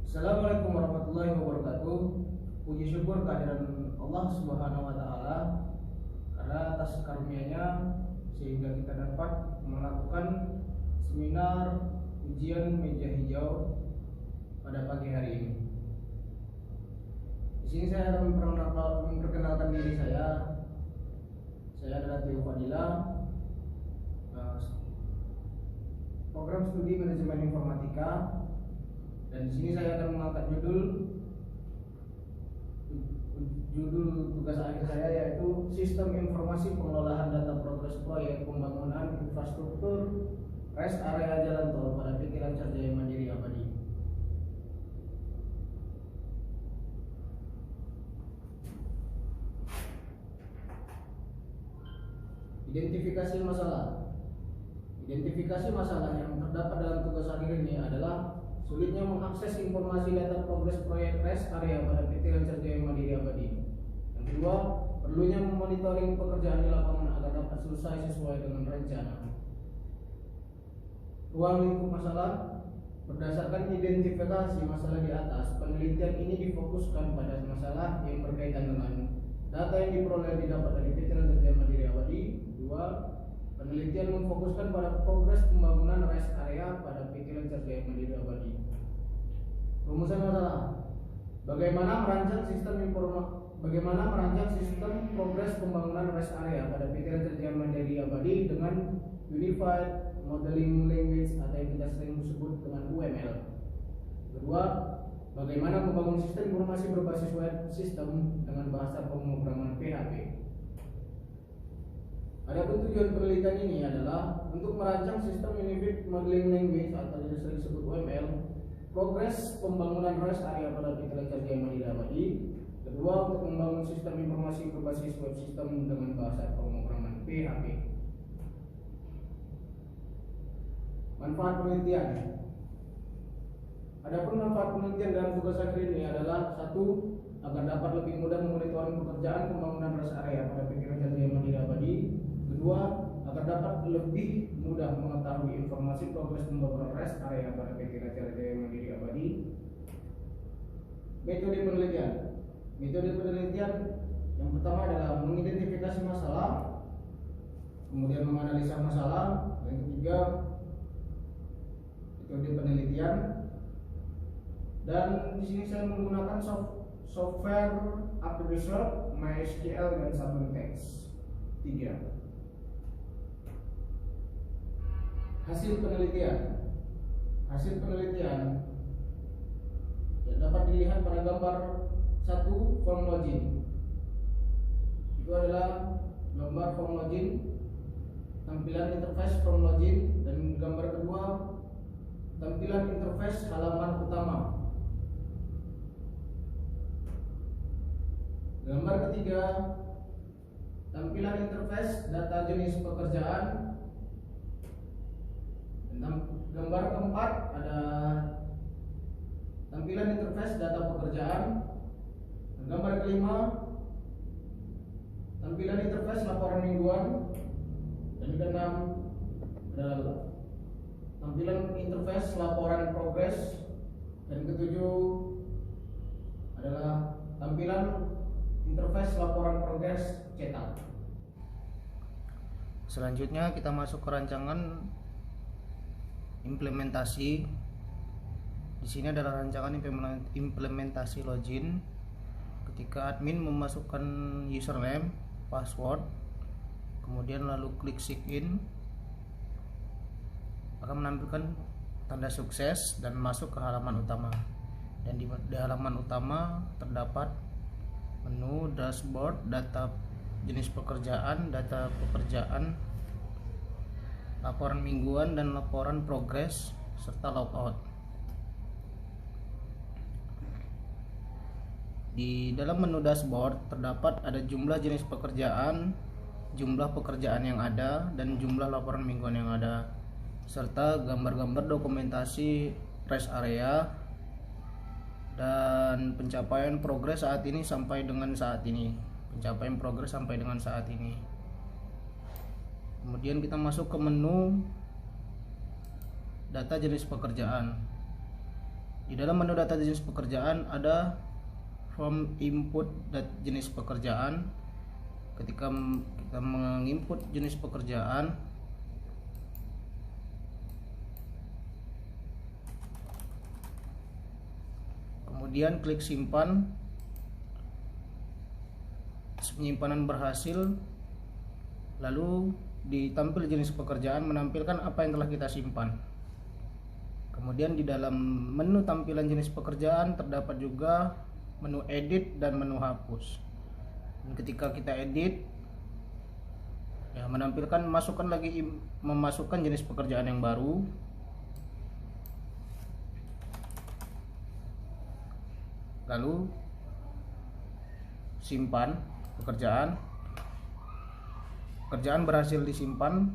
Assalamualaikum warahmatullahi wabarakatuh. Puji syukur kehadiran Allah Subhanahu wa taala karena atas karunia-Nya sehingga kita dapat melakukan seminar ujian meja hijau pada pagi hari ini. Di sini saya akan memperkenalkan diri saya. Saya adalah Tio Fadila, program studi manajemen informatika, dan di sini saya akan mengangkat judul tugas akhir saya, yaitu Sistem Informasi Pengelolaan Data Progres Proyek Pembangunan Infrastruktur Rest Area Jalan Tol pada PT Lancar Jaya Mandiri Abadi. Identifikasi masalah. Identifikasi masalah yang terdapat dalam tugas akhir ini adalah sulitnya mengakses informasi data progres proyek rest area pada PT Lancar Jaya Mandiri Abadi. Yang kedua, perlunya memonitoring pekerjaan di lapangan agar dapat selesai sesuai dengan rencana. Ruang lingkup masalah. Berdasarkan identifikasi masalah di atas, penelitian ini difokuskan pada masalah yang berkaitan dengan data yang diperoleh didapat dari PT Lancar Jaya Mandiri Abadi. Dua, penelitian memfokuskan pada progres pembangunan rest area pada PT Lancar Jaya Mandiri Abadi. Rumusan masalah. Bagaimana merancang sistem progres pembangunan rest area pada PT Lancar Jaya Mandiri Abadi dengan Unified Modeling Language atau yang kita sering sebut dengan UML. Kedua, bagaimana membangun sistem informasi berbasis web system dengan bahasa pemrograman PHP. Adapun tujuan penelitian ini adalah untuk merancang sistem Unified Modeling Language atau yang sering disebut UML, progres pembangunan rest area pada PT Lancar Jaya Mandiri Abadi. Kedua, untuk membangun sistem informasi berbasis web system dengan bahasa pemrograman PHP. Manfaat penelitian. Adapun manfaat penelitian dalam tugas akhir ini adalah: satu, agar dapat lebih mudah memonitoring pekerjaan pembangunan rest area pada PT Lancar Jaya Mandiri Abadi. Kedua, agar dapat lebih mudah mengetahui informasi progres pembangunan rest area pada PT Lancar Jaya Mandiri Abadi. Metode penelitian. Metode penelitian yang pertama adalah mengidentifikasi masalah, kemudian menganalisa masalah. Yang ketiga, metode penelitian. Dan di sini saya menggunakan software Upresearch, MySQL, dan Subtext. 3. Hasil penelitian. Hasil penelitian dapat dilihat pada gambar 1, form login. Itu adalah gambar form login, tampilan interface form login, dan gambar kedua tampilan interface halaman utama. Gambar ketiga tampilan interface data jenis pekerjaan. Gambar keempat ada tampilan interface data pekerjaan. Gambar kelima tampilan interface laporan mingguan. Dan keenam adalah tampilan interface laporan progres. Dan ketujuh adalah tampilan interface laporan progres cetak. Selanjutnya kita masuk ke rancangan implementasi. Di sini adalah rancangan implementasi login. Ketika admin memasukkan username, password, kemudian lalu klik sign in, akan menampilkan tanda sukses dan masuk ke halaman utama. Dan di halaman utama terdapat menu dashboard, data jenis pekerjaan, data pekerjaan, laporan mingguan, dan laporan progres serta logout. Di dalam menu dashboard terdapat ada jumlah jenis pekerjaan, jumlah pekerjaan yang ada, dan jumlah laporan mingguan yang ada, serta gambar-gambar dokumentasi rest area dan pencapaian progres saat ini sampai dengan saat ini. Pencapaian progres sampai dengan saat ini. Kemudian kita masuk ke menu data jenis pekerjaan. Di dalam menu data jenis pekerjaan ada form input jenis pekerjaan. Ketika kita menginput jenis pekerjaan, kemudian klik simpan, penyimpanan berhasil, lalu ditampil jenis pekerjaan menampilkan apa yang telah kita simpan. Kemudian di dalam menu tampilan jenis pekerjaan terdapat juga menu edit dan menu hapus. Dan ketika kita edit, ya menampilkan memasukkan jenis pekerjaan yang baru. Lalu simpan pekerjaan. Pekerjaan berhasil disimpan.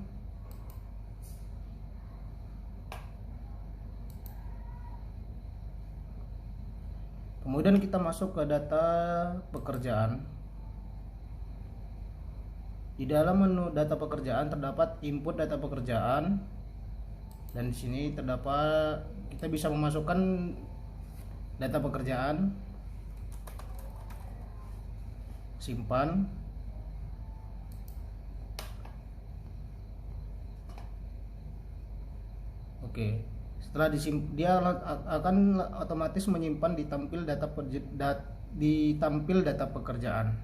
Kemudian kita masuk ke data pekerjaan. Di dalam menu data pekerjaan terdapat input data pekerjaan, dan di sini terdapat kita bisa memasukkan data pekerjaan, simpan. Oke. Setelah dia akan otomatis menyimpan ditampil data pekerjaan.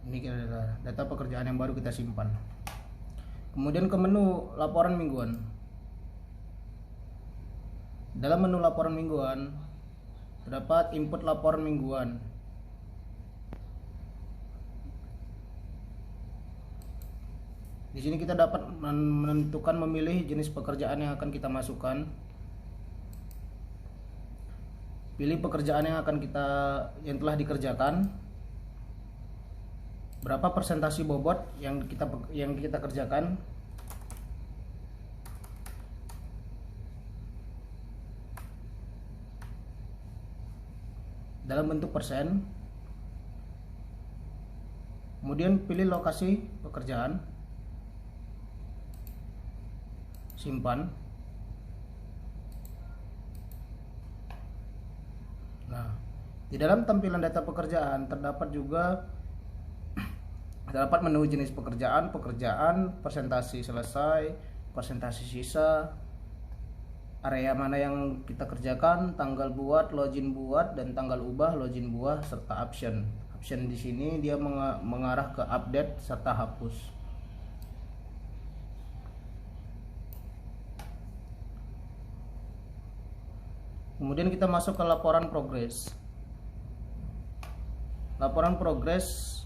Ini adalah data pekerjaan yang baru kita simpan. Kemudian ke menu laporan mingguan. Dalam menu laporan mingguan terdapat input laporan mingguan. Di sini kita dapat menentukan memilih jenis pekerjaan yang akan kita masukkan. Pilih pekerjaan yang telah dikerjakan. Berapa persentasi bobot yang kita kerjakan. Dalam bentuk persen. Kemudian pilih lokasi pekerjaan. Simpan. Nah, di dalam tampilan data pekerjaan terdapat menu jenis pekerjaan, persentase selesai, persentase sisa, area mana yang kita kerjakan, tanggal buat, login buat, dan tanggal ubah, login buat, serta option. Option di sini dia mengarah ke update serta hapus. Kemudian kita masuk ke laporan progres. Laporan progres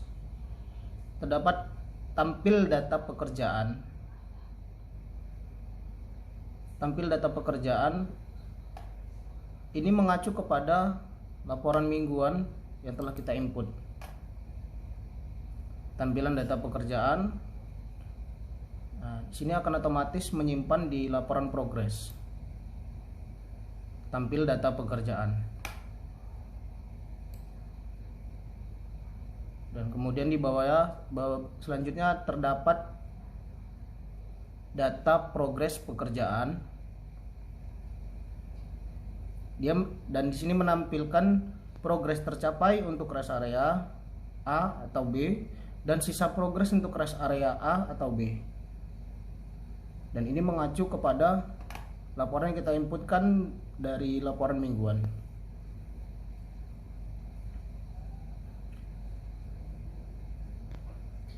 terdapat tampil data pekerjaan. Tampil data pekerjaan ini mengacu kepada laporan mingguan yang telah kita input. Tampilan data pekerjaan. Nah, di sini akan otomatis menyimpan di laporan progres. Tampil data pekerjaan. Dan kemudian di bawah selanjutnya terdapat data progres pekerjaan. Dan di sini menampilkan progres tercapai untuk rest area A atau B dan sisa progres untuk rest area A atau B. Dan ini mengacu kepada laporan yang kita inputkan dari laporan mingguan.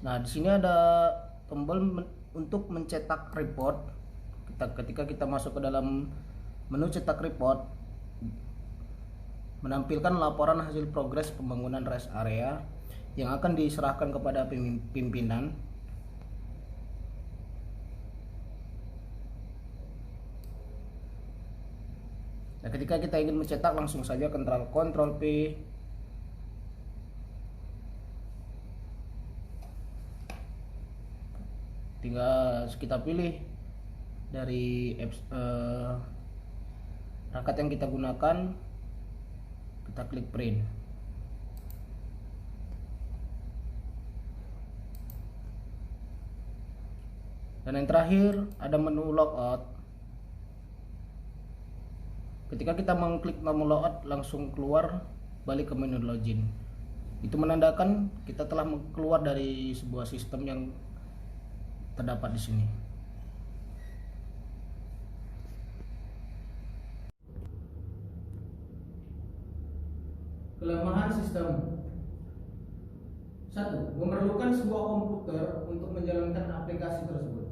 Nah, di sini ada tombol untuk mencetak report. Ketika kita masuk ke dalam menu cetak report, menampilkan laporan hasil progres pembangunan rest area yang akan diserahkan kepada pimpinan. Nah, ketika kita ingin mencetak, langsung saja Ctrl P. Tinggal kita pilih dari perangkat yang kita gunakan, kita klik print. Dan yang terakhir ada menu logout. Ketika kita mengklik menu logout, langsung keluar balik ke menu login. Itu menandakan kita telah keluar dari sebuah sistem yang terdapat di sini. Kelemahan sistem. 1. Memerlukan sebuah komputer untuk menjalankan aplikasi tersebut.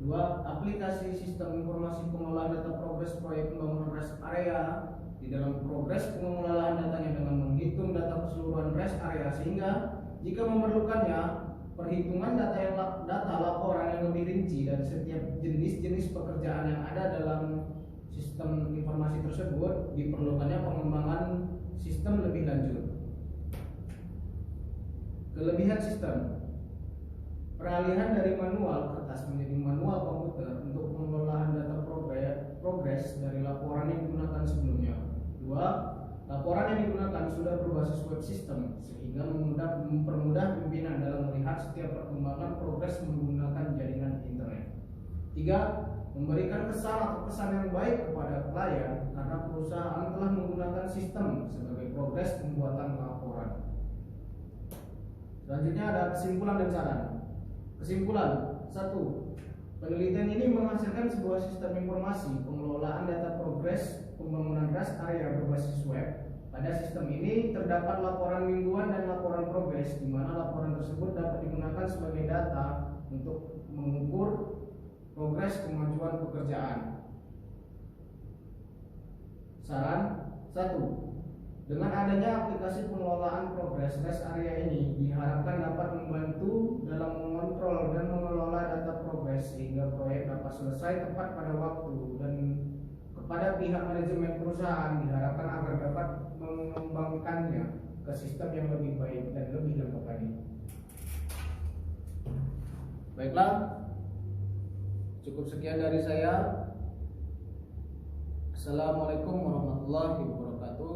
2. Aplikasi sistem informasi pengelolaan data progres proyek pembangunan rest area di dalam progres pengelolaan datanya dengan menghitung data keseluruhan rest area, sehingga jika memerlukannya perhitungan data laporan yang lebih rinci dan setiap jenis-jenis pekerjaan yang ada dalam sistem informasi tersebut, diperlukannya pengembangan sistem lebih lanjut. Kelebihan sistem: peralihan dari manual kertas menjadi manual komputer untuk pengelolaan data progres dari laporan yang digunakan sebelumnya. 2. Laporan yang digunakan sudah berbasis web system sehingga mempermudah pimpinan dalam melihat setiap perkembangan progres menggunakan jaringan internet. 3. Memberikan kesan atau kesan yang baik kepada klien karena perusahaan telah menggunakan sistem sebagai progres pembuatan laporan. Selanjutnya ada kesimpulan dan saran. Kesimpulan: 1. Penelitian ini menghasilkan sebuah sistem informasi pengelolaan data progres pembangunan rest area berbasis web. Pada sistem ini terdapat laporan mingguan dan laporan progres, di mana laporan tersebut dapat digunakan sebagai data untuk mengukur progres kemajuan pekerjaan. Saran: 1. Dengan adanya aplikasi pengelolaan progres rest area ini diharapkan dapat membantu dalam mengontrol dan mengelola data progres sehingga proyek dapat selesai tepat pada waktu, dan kepada pihak manajemen perusahaan diharapkan agar dapat mengembangkannya ke sistem yang lebih baik dan lebih lengkap lagi. Baiklah, cukup sekian dari saya. Assalamualaikum warahmatullahi wabarakatuh.